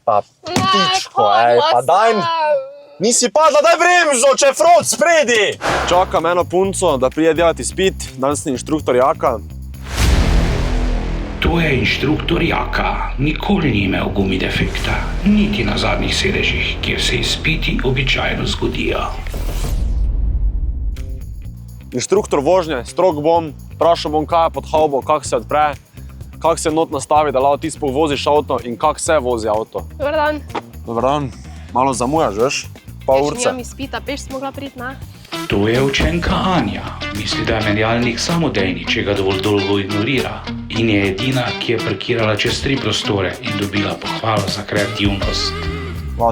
Pa pičko, pa daj. Nisi padla, daj bremzo, če je front spredi. Čakam eno punco, da prije delati izpit, danes sem inštruktor Jaka. To je inštruktor Jaka, nikoli ni imel gumi defekta, niti na zadnjih sedežih, kjer se izpiti običajno zgodijo. Inštruktor vožnje, strog bom, vprašal bom, kaj je pod havbo, kako se odpre, kako se not nastavi, da lahko ti sploh voziš avto in kako se vozi avto. Dobar dan. Dobar dan, malo zamujaš, veš? Pol urce. Nimam izpita, peš smo mogla priti, ne? To je učenka Anja. Misli, da je menjalnik samodejni, če ga dovolj dolgo ignorira. In je edina, ki je parkirala čez 3 prostore in dobila pohvalo za kreativnost.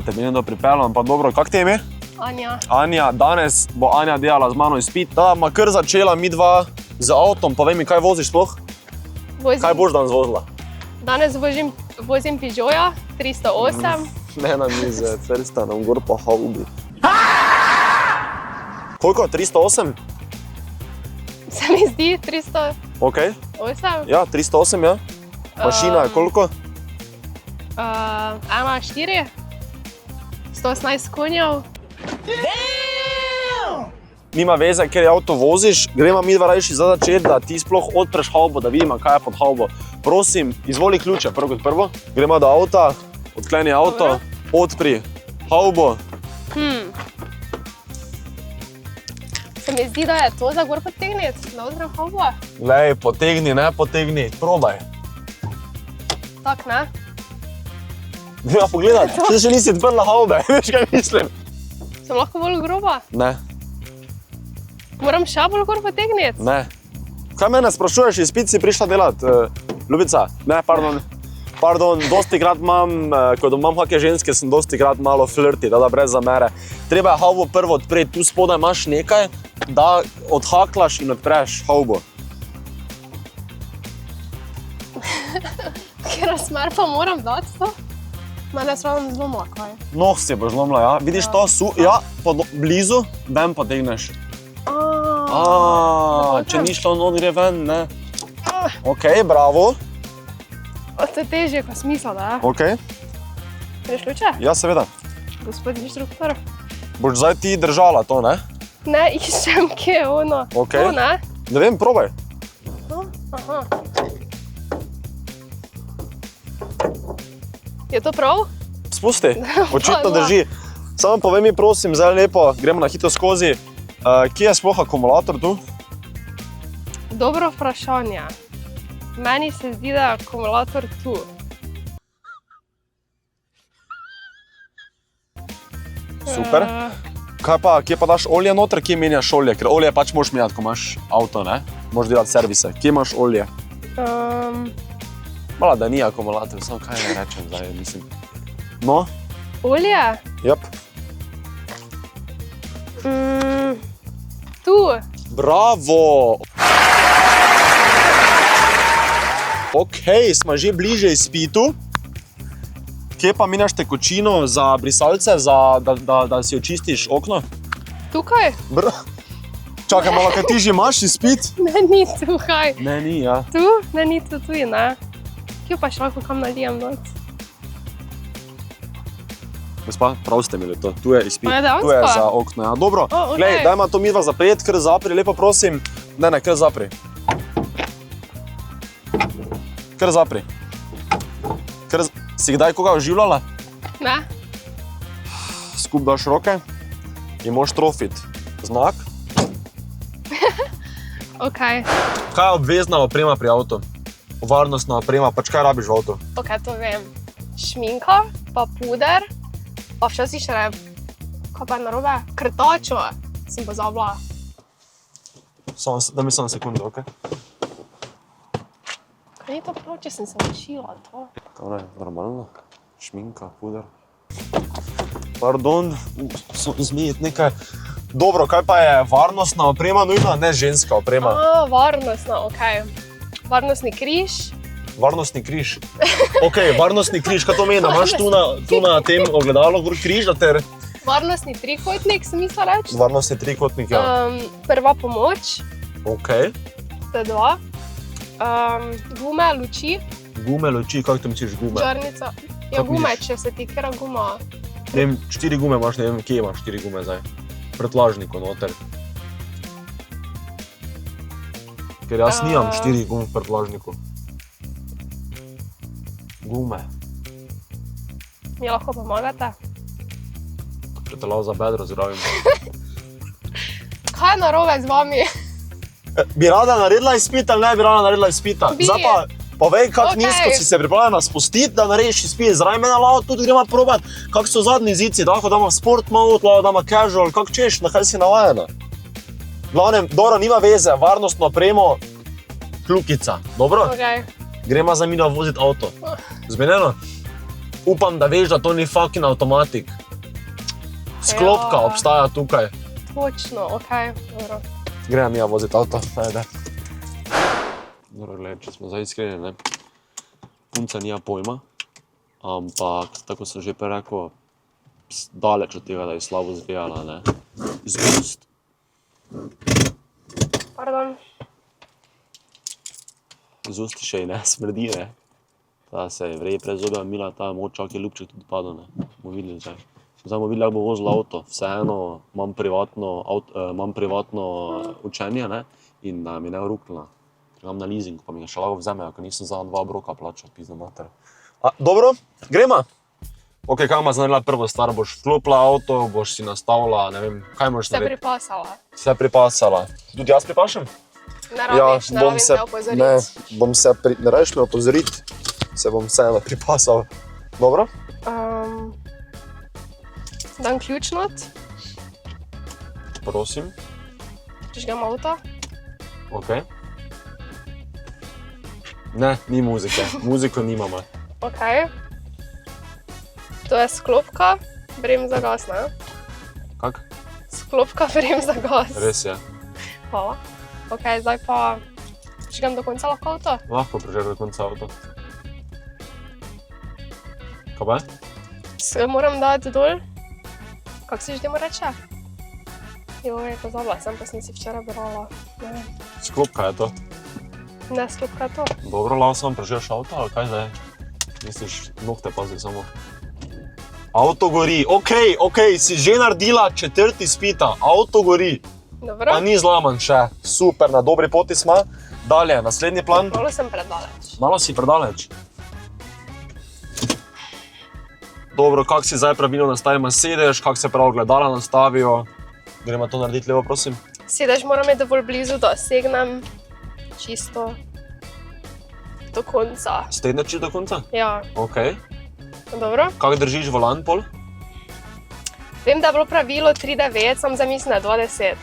Te bi nekdo pripeljal, pa dobro, kak te ime? Anja. Anja, danes bo Anja delala z mano izpit. Da, ma kar začela midva z avtom, povej mi, kaj voziš sploh? Kaj boš danes vozila? Danes vozim Peugeota 308. Ne na mize, Fersta nam gor po havbi. Koliko? 308? Se mi zdi 308. Ok. Ja, 308, ja. Mašina je koliko? 1,4. 118 konjev. Nima veze, ker je avto voziš, gremo midva rajši za začeti, da ti sploh odpreš havbo, da vidimo, kaj je pod havbo. Prosim, izvoli ključe, prvo kot prvo. Gremo do avta, odkleni avto, odpri havbo. Se mi zdi, da je to za gor potegniti, da odprem havbo. Glej, potegni, ne potegni, probaj. Tak, ne? Dajmo pogledati, če še nisi odprla havbe, veš kaj mislim? Sem lahko bolj groba? Ne. Moram še bolj gor potegniti? Ne. Kaj mene sprašuješ, izpit si prišla delati? Ljubica, ne, pardon, dostikrat imam, ko imam kake ženske, sem dostikrat malo flirti, da brez zamere. Treba je havbo prvo odpreti, tu spodaj imaš nekaj, da odhaklaš in odpreš havbo. Kjer smer pa moram dati to? Mene se vam zlomila, kaj? Noh si boš zlomila, ja. Vidiš to? Ja, blizu, ven potegneš. Če ni šlo not, gre ven, ne? Ok, bravo. To je težje, kot smisla, da? Ok. Greš ključe? Ja, seveda. Gospod inštruktor. Boš zdaj ti držala to, ne? Ne, iščem, kje je ono. Ok. To, ne? Ne vem, probaj. Aha. Je to prav? Spusti, očitno drži. Samo povej mi, prosim, zdaj lepo, gremo na hitro skozi. Kje je sploh akumulator tu? Dobro vprašanje. Meni se zdi, da je akumulator tu. Super. Kaj pa, kje pa daš olje noter, kje menjaš olje? Ker olje pač moraš menjati, ko imaš avto, ne? Moraš delati servise. Kje imaš olje? Mala, da ni akumulator, samo kaj ne rečem zdaj, mislim. No? Olje? Jep. Tu. Bravo! Ok, smo že bliže izpitu. Kje pa menjaš tekočino za brisalce, da si očistiš okno? Tukaj? Čakaj malo, kaj ti že imaš izpit? Ne, ni tukaj. Ne, ni, ja. Tu? Ne, ni tu, tu je, ne. Kje pa še lahko kam nalijem noc? Gospa, prav ste imeli to. Tu je izpit, tu je za okno, ja. Dobro, glej, dajmo to midva zaprijeti, kar zapri, lepo prosim. Ne, kar zapri. Kar zapri. Si kdaj koga oživljala? Ne. Skup daš roke in moraš trofiti. Znak? Ok. Kaj je obvezna oprema pri avtu? Varnostna oprema, pač kaj rabiš v avtu? Ok, to vem. Šminka, pa puder, pa včasih še ne, kaj pa je narobe? Krtačo sem pozabila. Da mi samo sekundo, ok? Kaj ni to prav, če sem se učila to? To je normalno. Šminka, puder. Pardon, sem izmijeti nekaj. Dobro, kaj pa je varnostna oprema nujna? Ne ženska oprema. Varnostna, ok. Varnostni križ. Varnostni križ. Ok, varnostni križ, kaj to meni? Imaš tu na tem ogledalu križ, da ter... Varnostni trikotnik, sem mislila reči. Varnostni trikotnik, ja. Prva pomoč. Ok. To je 2. Gume, luči. Gume, luči, kako ti misliš gume? Žarnica. Ja, Kako gume, misliš? če se ti kera guma. Ne vem, 4 gume imaš, ne vem, kje imaš 4 gume zdaj. Prtlažniku noter. Ker jaz nimam 4 gume v prtlažniku. Gume. Mi lahko pomagate? Če te lao za bedro zdravim. Kaj je narobe z vami? Bi rada naredila izpit ali ne bi rada naredila izpita? Bi. Zdaj pa povej, kako Okej. nizko si se pripravljena spustiti, da narediš izpit. Zraven mene lao tudi gremo probat, kak so zadnji zici, lahko damo sport mode, lahko damo casual, kak češ, na kaj si navajena. Glavnem, dobro, nima veze, varnostno opremo, kljukica, dobro? Okay. Gremo za midva voziti avto. Zmenjeno? Upam, da veš, da to ni fucking automatik. Sklopka Ja. obstaja tukaj. Točno, okej, dobro. Gremo midva voziti avto, ajde. Dobro, gled, če smo zdaj iskreni, ne. Punca nima pojma, ampak, tako sem že prej rekel, daleč od tega, da je slabo zvijala, ne. Z ust. Pardon. Z usti še ji ne smrdi, ne. Ta se je vrej pred zobe mila, ta moč čak je ljubček tudi padel, ne. Bomo videli zdaj. Zdaj bomo videli, kako bo vozil avto. Vseeno imam privatno učenje, ne, in da mi ne ruknila. Imam na leasing, pa mi ga še lahko vzamejo, ker nisem za 2 obroka plačal, pizda mater. Dobro, gremo? Ok, kaj ima zanadila prvo stvar? Boš vklopila avto, boš si nastavila, ne vem, kaj moraš Se narediti? pripasala. Vse pripasala. Tudi jaz pripašem? Ne rabiš, ne rabim te opozoriti. Ne rabiš me opozoriti, se bom vseeno pripasal. Dobro? Dam ključ not, Prosim. prižgem avto. Ok. Ne, ni muzike. Muziko nimamo. Okej. To je sklopka, bremza gas, ne? Kak? Sklopka, bremza gas. Res je. Hvala. Okej, zdaj pa prižgem do konca lahko avto. Lahko prežer do konca avto. Kaj pa? Se moram dati dol. Kako se že temu reče? Joj, pozabila sem, pa sem si včeraj brala. Ne vem. Sklopka je to. Ne, sklopka je to. Dobro, lahko samo prežeš avto, ali kaj zdaj? Misliš, nohte pazi samo. Avto gori, okej, si že naredila 4. izpita, avto gori. Dobro. Pa ni zlaman še, super, na dobri poti smo. Dalje, naslednji plan. Malo sem predaleč. Malo si predaleč. Dobro, kako si zdaj pravilno nastavimo sedež, kako se prav gledala nastavijo. Gremo to narediti levo, prosim. Sedež moram imeti dovolj blizu, da segnem čisto do konca. Stegneš do konca? Ja, Ok. dobro. Kako držiš volan pol? Vem, da je bilo pravilo 3,9, sam zamislim, da je 2,10.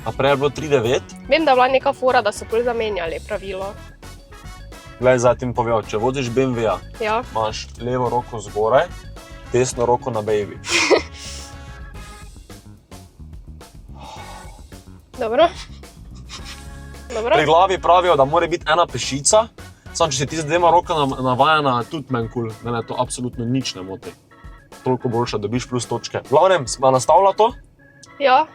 A prej je bilo 3,9? Vem, da je bila neka fora, da so pol zamenjali pravilo. Glej, zdaj ti povem, če voziš BMW-ja, Ja, imaš levo roko zgoraj, desno roko na baby. dobro. Dobro. Pri glavi pravijo, da mora biti ena pešica, samo če si ti z 2 rokama navajena, tudi meni kul, mene to absolutno nič ne moti. Toliko boljše, dobiš plus točke. V glavnem, sva nastavila to, Ja,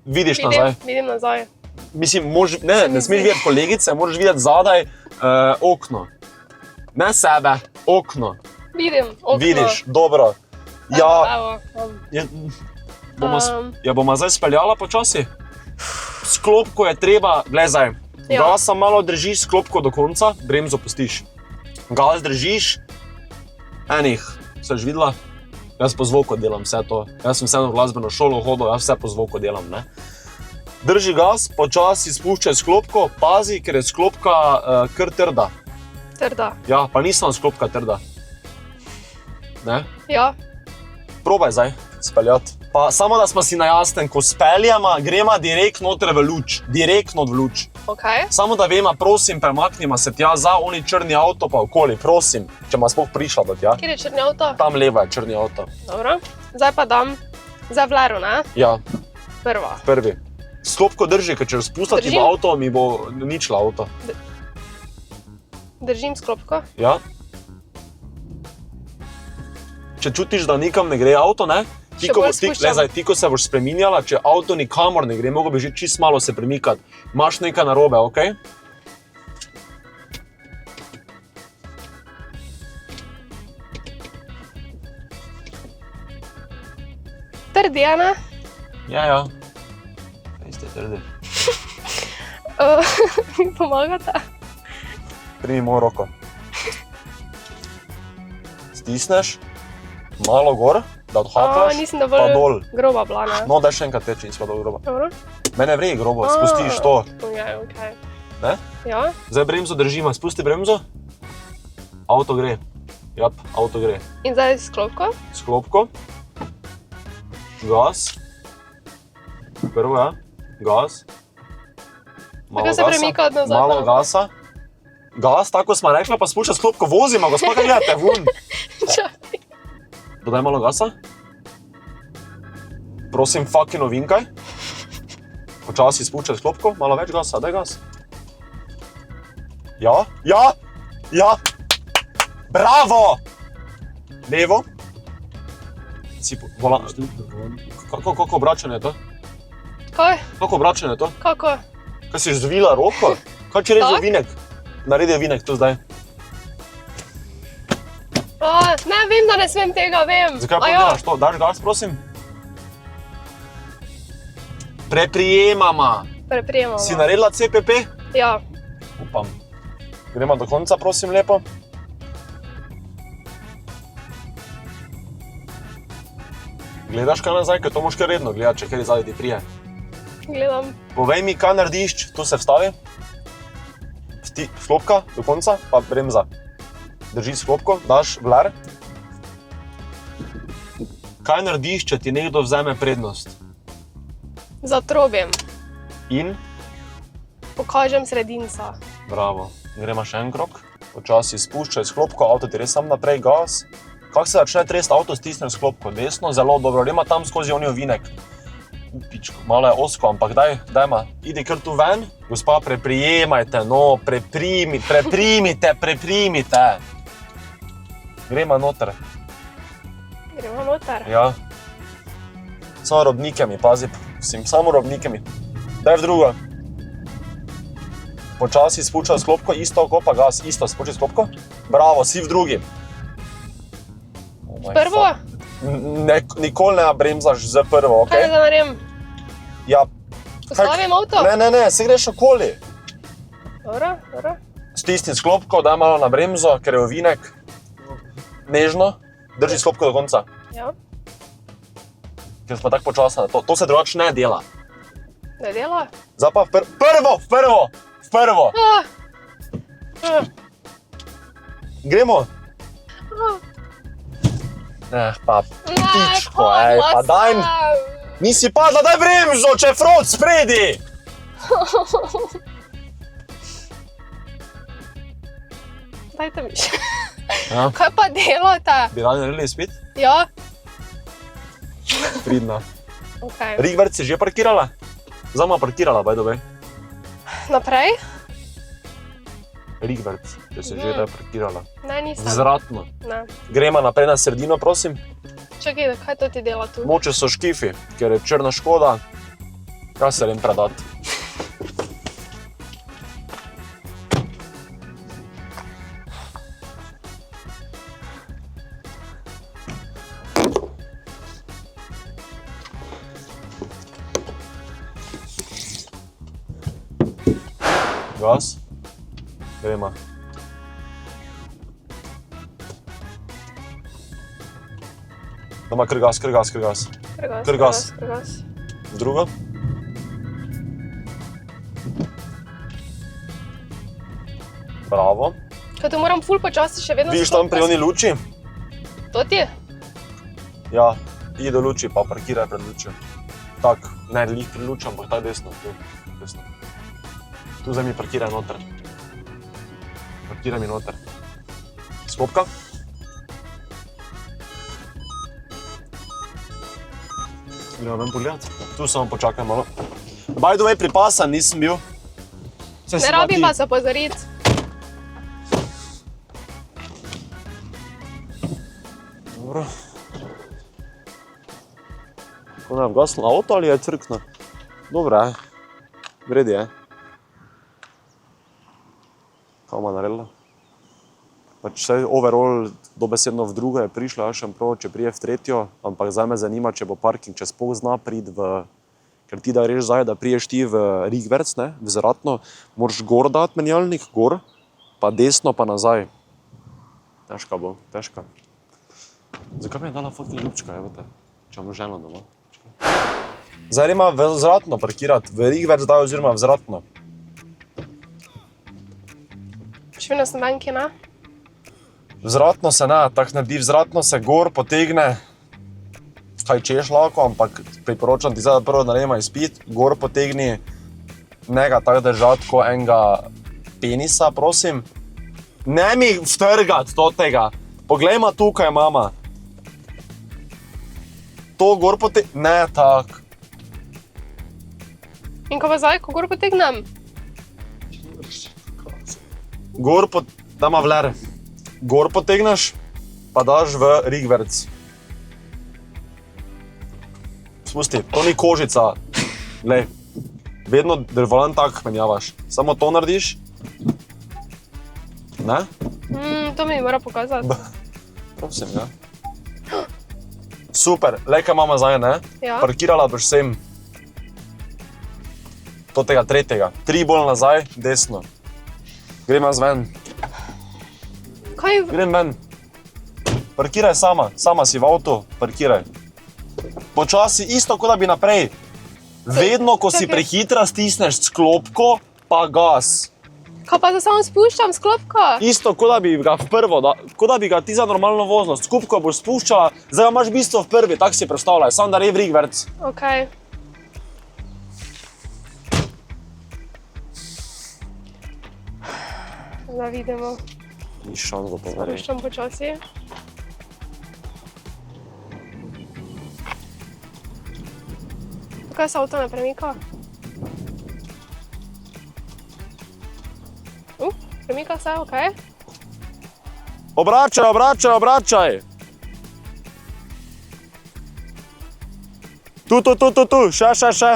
vidiš nazaj. vidim nazaj. Mislim, ne smeš videti kolegice, moraš videti zadaj okno. Ne sebe, okno. Vidim, okno. Vidiš, dobro. Ja, Evo, bomo zdaj speljala počasi? Sklopko je treba, glej zdaj, Ja. gasa malo držiš, sklopko do konca, bremzo pustiš. Gas držiš, seš videla? Jaz po zvoku delam vse to. Jaz sem vseeno v glasbeno šolo hodil, jaz vse po zvoku delam, ne. Drži gas, počasi spuščaj sklopko, pazi, ker je sklopka kar trda. Trda. Ja, pa nisem sklopka trda. Ne? Ja, Probaj zdaj speljati. Pa samo da smo si na jasnem, ko speljamo, gremo direktno noter v luč. Direktno v luč. okej. Samo da vemo, prosim, premaknimo se tja za oni črni avto pa okoli, prosim, če ima sploh prišla do tja. Kjer je črni avto? Tam levo je črni avto. Dobro. Zdaj pa dam za vlaro, ne? Ja, Prva. prvi. Sklopko drži, ker če spustati Držim. v avto, mi bo ničla avto. Držim sklopko. Ja. Če čutiš, da nikam ne gre avto, ne? Še bolj spuščam. Ti, ko se boš spreminjala, če avto nikamor ne gre, mogo bi že čist malo se premikati. Imaš nekaj narobe, ok? trdi, a ne? Ja. Kaj ste trdi? Mi pomagate? Primi mojo roko. Stisneš, malo gor, da odhaklaš, Nisem pa dovolj dol. groba bila, ne? No, daj še enkrat teči, nismo dovolj groba. Dobro. Mene vrej grobo, spustiš to. Okay. Ne? Ja, Zdaj bremzo držimo, spusti bremzo. Avto gre. Jap, avto gre. in zdaj s klopko. Sklopko. Gas. Prvo, ja. Gas. Tako se premika od nazaj. Malo gasa. Gas, tako smo rekla, pa spušča sklopko, vozimo, gospa, kaj gledate, vun. Čakaj. Dodaj malo gasa. Prosim, fucking ovinkaj. Počasi spuščaj sklopko, malo več gasa, daj gas. Ja. Bravo! Levo. Volan. Kako obračanje je to? Kaj? Kako obračanje je to? Kako? Kaj si zvila roko? Kaj če reči Tak? ovinek? Naredi ovinek tu zdaj. Ne, vem, da ne smem tega, vem. Zakaj pa delaš to? Daš gas, prosim? Preprijemama. Preprijemamo. Si naredila CPP? Ja. Upam. Gremo do konca, prosim, lepo. Gledaš kaj nazaj, ker to moš kar redno gledati, če kaj zadaj ti prije. Gledam. Povej mi, kaj narediš, tu se vstavi. Sklopka do konca, pa bremza. Drži sklopko, daš vlar. Kaj narediš, če ti nekdo vzame prednost? Zatrobim. In? Pokažem sredinca. Bravo. Gremo še en krog. Počasi spuščaj sklopko, avto ti res sam naprej, gas. Kako se začne trest, avto stisne sklopko desno, zelo dobro, gremo tam skozi oni ovinek. Pičko, malo je osko, ampak dajma, idi kar tu ven. Gospa, preprijemajte, no, preprimite. Gremo noter. Gremo noter. Ja. Samo robnike mi, pazi, samo robnike mi. Daj v drugo. Počasi spuščaj sklopko, isto kopa gas, isto spuščaj sklopko. Bravo, si v drugi. Prvo? Nikoli ne bremzaš za prvo, okej? Kaj zdaj naredim? Ja. Postavim avto? Ne, se greš okoli. Dobro. Stisni sklopko, daj malo na bremzo, ker je ovinek. Nežno, drži sklopko do konca. Ja. Ker smo tako počasni na to. To se drugače ne dela. Ne dela? Zdaj pa v prvo. Gremo. Pa pičko, pa daj. Nisi padla, daj bremzo, če je front spredi. Dajte mi še. Ja. Kaj pa delate? Bi radi naredili izpit? Ja? Pridna. Okay. Rigvert si že parkirala? Zdaj ima parkirala, by the way. Naprej? Rigvert, če si že parkirala. Ne, nisem. Vzratno. Ne. Gremo naprej na sredino, prosim. Čakaj, kaj to ti dela tu? Moče so škifi, ker je črna škoda. Kaj se rem predati? Gas. Gremo. Doma kar gas. Kar gas. Drugo. Bravo. Kaj tu moram ful počasi še vedno Vidiš tam pri oni luči? To ti? Ja, idi do luči pa parkiraj pred lučjo. Tak, ne lih pri luči, ampak tak desno. Tu zdaj mi parkiraj noter. Parkiraj mi noter. Sklopka. Gremo ven pogledat. Tu samo počakaj malo. By the way, pripasan nisem bil. Ne rabim vas opozoriti. Dobro. Kako ne, vgasno avto ali je crkno? Dobro je. Vredi je. Kaj ima naredila? Pač vse overall dobesedno v drugo je prišlo, jaz še prav, če prije v tretjo, ampak zdaj me zanima, če bo parking, če sploh zna priti ker ti da greš zdaj, da priješ ti v Rigverc, ne, v Zratno, moraš gor dati menjalnik, gor, pa desno, pa nazaj. Težka bo, težka. Zakaj mi je dala fotki ljubčka, evo te, če imam ženo doma? Zdaj ima v Zratno parkirati, v Rigverc daj oziroma v Zratno. Še vedno sem banki, ne? Vzratno se ne, tako naredi, vzratno se gor potegne, kaj češ lahko, ampak priporočam ti zdaj, da prvo naredimo izpit, gor potegni, nega tako držati kot enega penisa, prosim. Ne mi vtrgati tega, poglejma tukaj, mama. To gor potegni, ne tak. In ko pa zdaj, ko gor potegnem? Gor dama vler. Gor potegneš, pa daš v Rigverc. Spusti, to ni kožica. Glej, vedno volan tak menjavaš. Samo to narediš. Ne? To mi mora pokazati. Prosim, ja. Super, lej, kaj imamo zdaj, ne? Ja. Parkirala boš sem. Tega tretjega. 3 bolj nazaj, desno. Grem jaz ven. Kaj? Grem ven. Parkiraj sama si v avtu, parkiraj. Počasi, isto kot da bi naprej. Vedno, ko si prehitra, stisneš sklopko, pa gas. Kaj pa se samo spuščam s klopko? Isto, kot da bi ga v prvo, kot da bi ga ti za normalno voznost. Skupko boš spuščala, zdaj ga imaš bistvo v prvi, tak si predstavljaj, samo da je v Rigverc. Okej. Da vidimo. Ni šans, da poveri. Spuščam počasi. Tukaj se avto ne premika. Premika se, okej. Obračaj, obračaj, obračaj! Tu, še.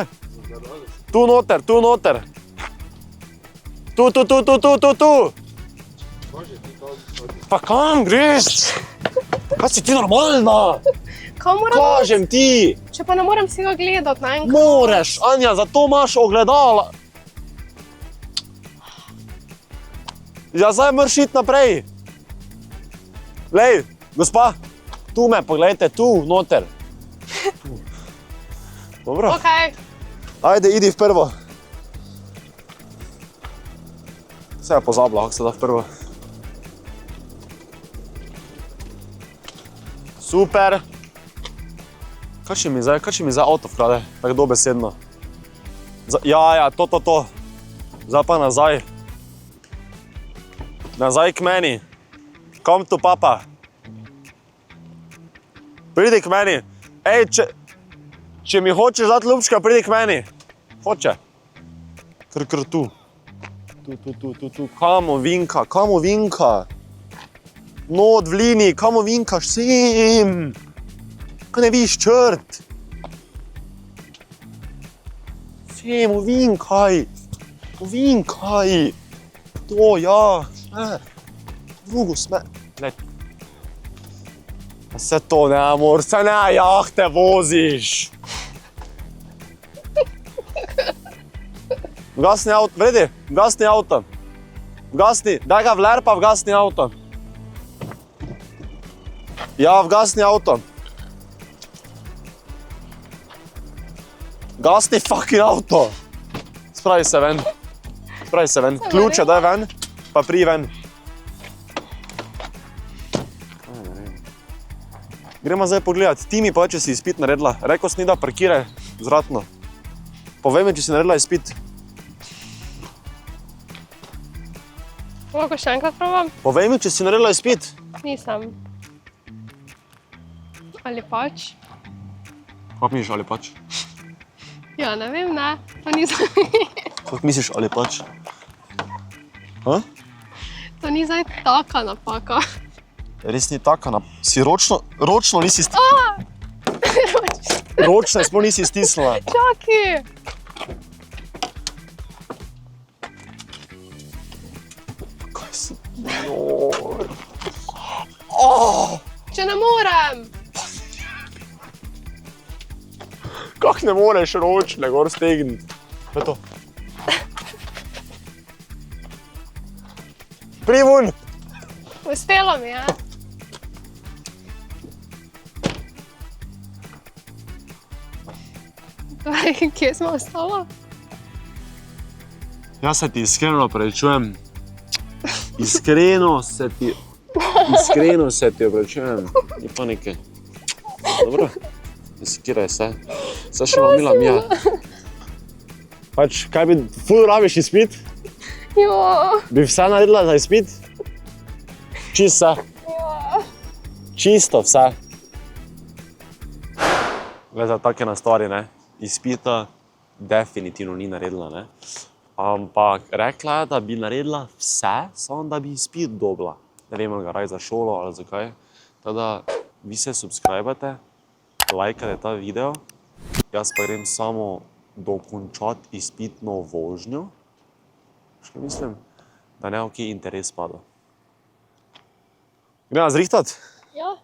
Tu noter. Tu. Pa kam greš? Kaj si ti normalna? Kaj moram? Kažem ti! Če pa ne morem si ga gledati naenkrat. Moreš, Anja, zato imaš ogledala. Ja, zdaj moraš iti naprej. Lej, gospa, tu me, poglejte, tu, noter. Dobro, Okej. ajde, idi v prvo. Se je pozabila, kako se da v prvo. Super. Kaj še mi zdaj avto vkrade, tako dobesedno. Ja, to. Zdaj pa nazaj. Nazaj k meni. Come to papa. Pridi k meni. Ej, če mi hočeš dati ljubčka, pridi k meni. Hoče. Kar tu. Tu. Kamo vinka. No, odvlini, kamo vinkaš, sem. Kaj ne vidiš črt? Sem, ovinkaj. To, ja. Drugo smer. Se to ne, amor, se ne, jahte voziš. Vgasni avto, vredi, vgasni avto. Vgasni, daj ga vler pa vgasni avto. Ja, vgasni avto. Gasni fucking avto. Spravi se ven. Ključe daj ven, pa prij ven. Gremo zdaj pogledat. Ti mi pa, če si izpit naredila. Rekao si ni da parkiraj vzratno. Povej mi, če si naredila izpit. Lahko še enkrat probam? Povej mi, če si naredila izpit. Nisem. Ali pač? Kako misliš, ali pač? Ja, ne vem, ne. To nisem. Kako misliš, ali pač? To ni zdaj taka napaka. Res ni taka, si ročno nisi ročne sploh nisi stisnila. Čaki! Kaj si? če ne morem. Kako ne moreš ročne gor stegniti? To je to. Privun! Uspelo mi je. Kje smo ostala? Jaz se ti iskreno opravičujem. Iskreno se ti opravičujem. Ni panike. Dobro? Ne sekiraj se. Saj še mamila Mija. Pač, kaj bi ful rabiš izpit? Jo. Bi vse naredila za izpit? Čisto vse? Jo. Čisto vse? Gleda, tak je na stvari, ne? Izpita definitivno ni naredila, ne? Ampak rekla je, da bi naredila vse, samo da bi izpit dobila. Ne vem, ali ga raj za šolo ali zakaj. Teda, vi se subscribate, lajkate ta video, jaz pa grem samo dokončati izpitno vožnjo. Še mislim, da ne bo kje interes padel. Gremo zrihtati? Ja.